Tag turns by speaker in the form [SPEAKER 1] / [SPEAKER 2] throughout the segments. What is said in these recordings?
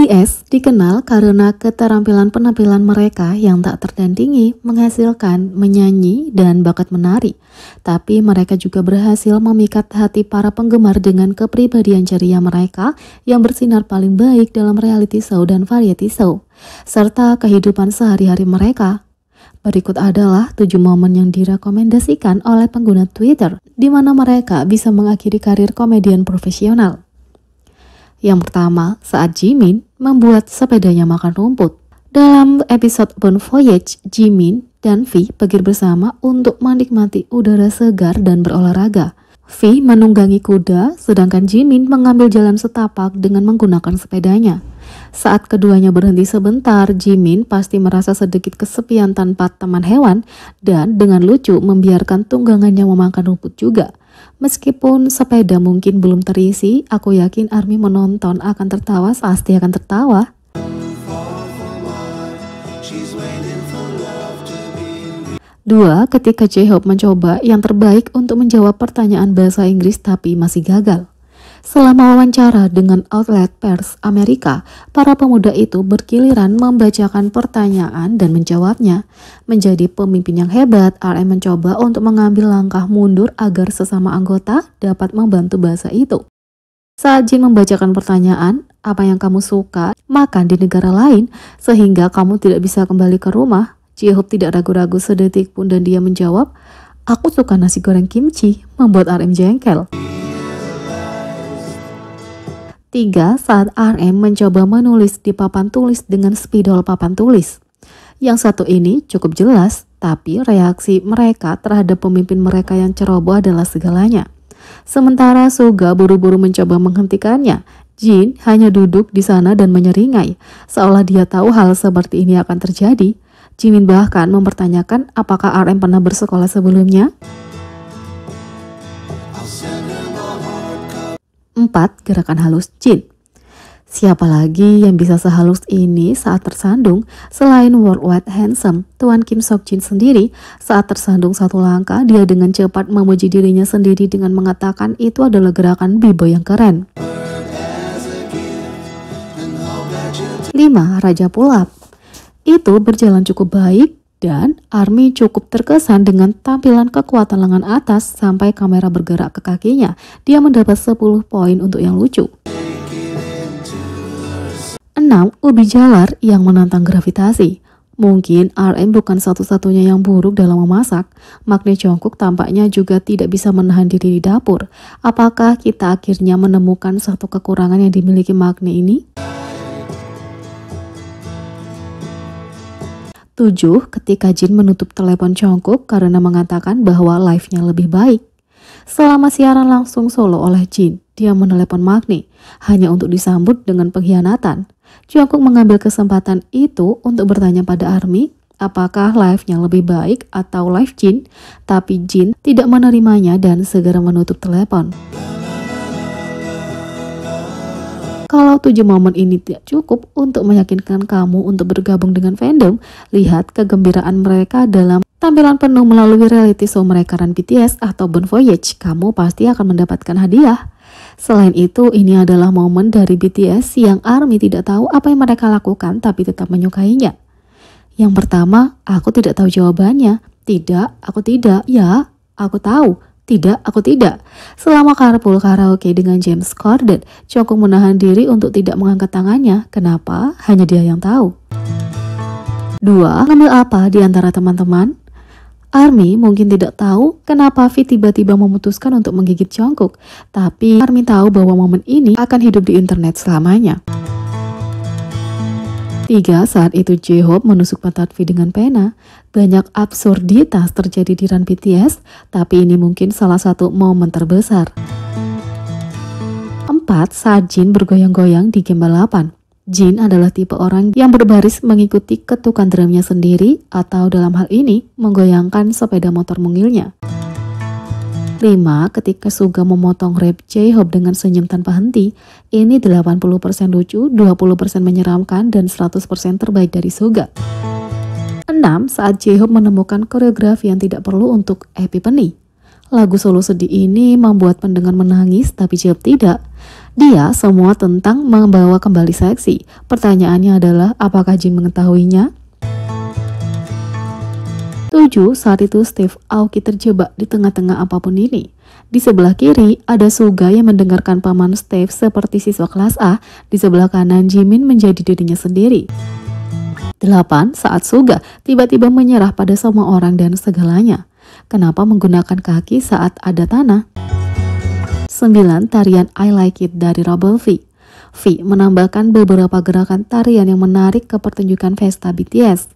[SPEAKER 1] BTS dikenal karena keterampilan penampilan mereka yang tak tertandingi, menghasilkan menyanyi dan bakat menari. Tapi mereka juga berhasil memikat hati para penggemar dengan kepribadian ceria mereka yang bersinar paling baik dalam reality show dan variety show, serta kehidupan sehari-hari mereka. Berikut adalah 7 momen yang direkomendasikan oleh pengguna Twitter di mana mereka bisa mengakhiri karir komedian profesional. Yang pertama, saat Jimin membuat sepedanya makan rumput. Dalam episode Bon Voyage, Jimin dan V pergi bersama untuk menikmati udara segar dan berolahraga. V menunggangi kuda, sedangkan Jimin mengambil jalan setapak dengan menggunakan sepedanya. Saat keduanya berhenti sebentar, Jimin pasti merasa sedikit kesepian tanpa teman hewan dan dengan lucu membiarkan tunggangannya memakan rumput juga. Meskipun sepeda mungkin belum terisi, aku yakin ARMY menonton akan tertawa, pasti akan tertawa. 2. Ketika J-Hope mencoba yang terbaik untuk menjawab pertanyaan bahasa Inggris tapi masih gagal. Selama wawancara dengan outlet pers Amerika, para pemuda itu bergiliran membacakan pertanyaan dan menjawabnya. Menjadi pemimpin yang hebat, RM mencoba untuk mengambil langkah mundur agar sesama anggota dapat membantu bahasa itu. Saat Jin membacakan pertanyaan, apa yang kamu suka makan di negara lain sehingga kamu tidak bisa kembali ke rumah? J-Hope tidak ragu-ragu sedetik pun dan dia menjawab, aku suka nasi goreng kimchi, membuat RM jengkel. 3. Saat RM mencoba menulis di papan tulis dengan spidol papan tulis. Yang satu ini cukup jelas, tapi reaksi mereka terhadap pemimpin mereka yang ceroboh adalah segalanya. Sementara Suga buru-buru mencoba menghentikannya, Jin hanya duduk di sana dan menyeringai, seolah dia tahu hal seperti ini akan terjadi. Jimin bahkan mempertanyakan apakah RM pernah bersekolah sebelumnya. 4. Gerakan halus Jin. Siapa lagi yang bisa sehalus ini saat tersandung? Selain Worldwide Handsome, Tuan Kim Sok Jin sendiri, saat tersandung satu langkah, dia dengan cepat memuji dirinya sendiri dengan mengatakan itu adalah gerakan b-boy yang keren. 5. Raja Pull-up. Itu berjalan cukup baik dan ARMY cukup terkesan dengan tampilan kekuatan lengan atas sampai kamera bergerak ke kakinya. Dia mendapat 10 poin untuk yang lucu. 6. Ubi jalar yang menantang gravitasi. Mungkin RM bukan satu-satunya yang buruk dalam memasak. Magne Jungkook tampaknya juga tidak bisa menahan diri di dapur. Apakah kita akhirnya menemukan satu kekurangan yang dimiliki Magne ini? 7. Ketika Jin menutup telepon Jungkook karena mengatakan bahwa live-nya lebih baik. Selama siaran langsung solo oleh Jin, dia menelepon Magne hanya untuk disambut dengan pengkhianatan. Jungkook mengambil kesempatan itu untuk bertanya pada ARMY apakah live-nya lebih baik atau live Jin, tapi Jin tidak menerimanya dan segera menutup telepon. Kalau 7 momen ini tidak cukup untuk meyakinkan kamu untuk bergabung dengan fandom, lihat kegembiraan mereka dalam tampilan penuh melalui reality show mereka Run BTS atau Bon Voyage. Kamu pasti akan mendapatkan hadiah. Selain itu, ini adalah momen dari BTS yang ARMY tidak tahu apa yang mereka lakukan tapi tetap menyukainya. Yang pertama, aku tidak tahu jawabannya. Tidak, aku tidak. Ya, aku tahu. Tidak, aku tidak. Selama carpool karaoke dengan James Corden, Jungkook menahan diri untuk tidak mengangkat tangannya. Kenapa? Hanya dia yang tahu. 2. Ngambil apa di antara teman-teman? ARMY mungkin tidak tahu kenapa V tiba-tiba memutuskan untuk menggigit Jungkook, tapi ARMY tahu bahwa momen ini akan hidup di internet selamanya. 3. Saat itu J-Hope menusuk pantat V dengan pena. Banyak absurditas terjadi di Run BTS, tapi ini mungkin salah satu momen terbesar. 4. Saat Jin bergoyang-goyang di game balapan. Jin adalah tipe orang yang berbaris mengikuti ketukan drumnya sendiri atau dalam hal ini menggoyangkan sepeda motor mungilnya. 5. Ketika Suga memotong rap J-Hope dengan senyum tanpa henti, ini 80% lucu, 20% menyeramkan, dan 100% terbaik dari Suga. 6. Saat J-Hope menemukan koreografi yang tidak perlu untuk Epiphany. Lagu solo sedih ini membuat pendengar menangis, tapi J-Hope tidak. Dia semua tentang membawa kembali seksi. Pertanyaannya adalah, apakah Jin mengetahuinya? 7. Saat itu Steve Aoki terjebak di tengah-tengah apapun ini. Di sebelah kiri ada Suga yang mendengarkan paman Steve seperti siswa kelas A. Di sebelah kanan Jimin menjadi dirinya sendiri. 8. Saat Suga tiba-tiba menyerah pada semua orang dan segalanya. Kenapa menggunakan kaki saat ada tanah? 9. Tarian I Like It dari Rebel V. V menambahkan beberapa gerakan tarian yang menarik ke pertunjukan pesta BTS.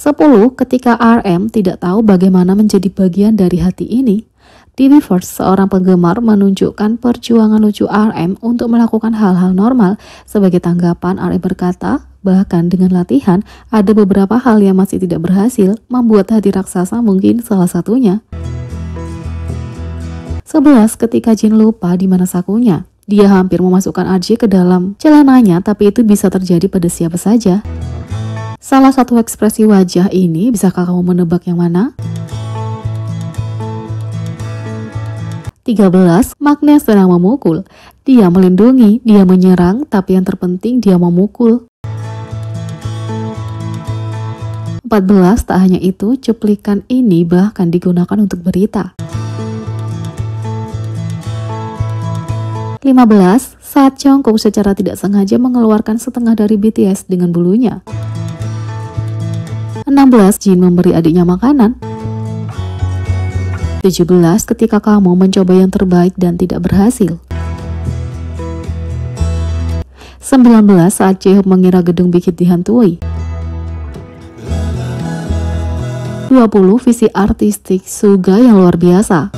[SPEAKER 1] 10. Ketika RM tidak tahu bagaimana menjadi bagian dari hati ini, di Weverse, seorang penggemar menunjukkan perjuangan lucu RM untuk melakukan hal-hal normal. Sebagai tanggapan, RM berkata, bahkan dengan latihan, ada beberapa hal yang masih tidak berhasil, membuat hati raksasa mungkin salah satunya. 11. Ketika Jin lupa di mana sakunya, dia hampir memasukkan RJ ke dalam celananya, tapi itu bisa terjadi pada siapa saja. Salah satu ekspresi wajah ini, bisakah kamu menebak yang mana? 13. Magnus sedang memukul. Dia melindungi, dia menyerang, tapi yang terpenting dia memukul. 14. Tak hanya itu, cuplikan ini bahkan digunakan untuk berita. 15. Saat Jungkook secara tidak sengaja mengeluarkan setengah dari BTS dengan bulunya. 16. Jin memberi adiknya makanan. 17. Ketika kamu mencoba yang terbaik dan tidak berhasil. 19. Saat Jaehook mengira gedung Big Hit dihantui. 20. Visi artistik Suga yang luar biasa.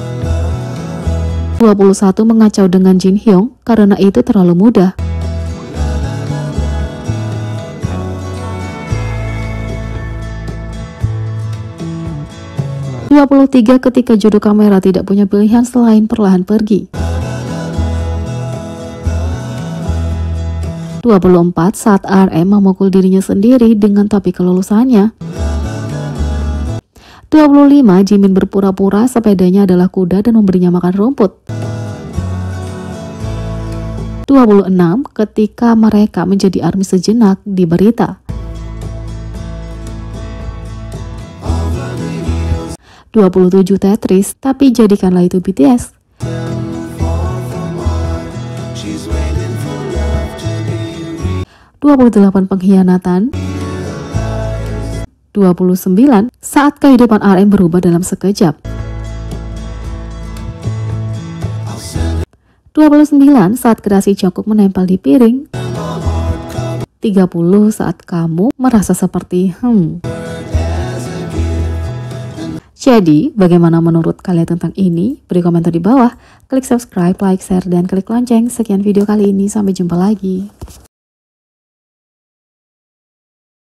[SPEAKER 1] 21. Mengacau dengan Jin Hyung karena itu terlalu mudah. 23. Ketika juru kamera tidak punya pilihan selain perlahan pergi. 24. Saat RM memukul dirinya sendiri dengan topi kelulusannya. 25. Jimin berpura-pura sepedanya adalah kuda dan memberinya makan rumput. 26. Ketika mereka menjadi ARMY sejenak di berita. 27. Tetris, tapi jadikanlah itu BTS. 28. Pengkhianatan. 29. Saat kehidupan RM berubah dalam sekejap. 29. Saat gerasi Jungkook menempel di piring. 30. Saat kamu merasa seperti Jadi, bagaimana menurut kalian tentang ini? Beri komentar di bawah, klik subscribe, like, share, dan klik lonceng. Sekian video kali ini, sampai jumpa lagi.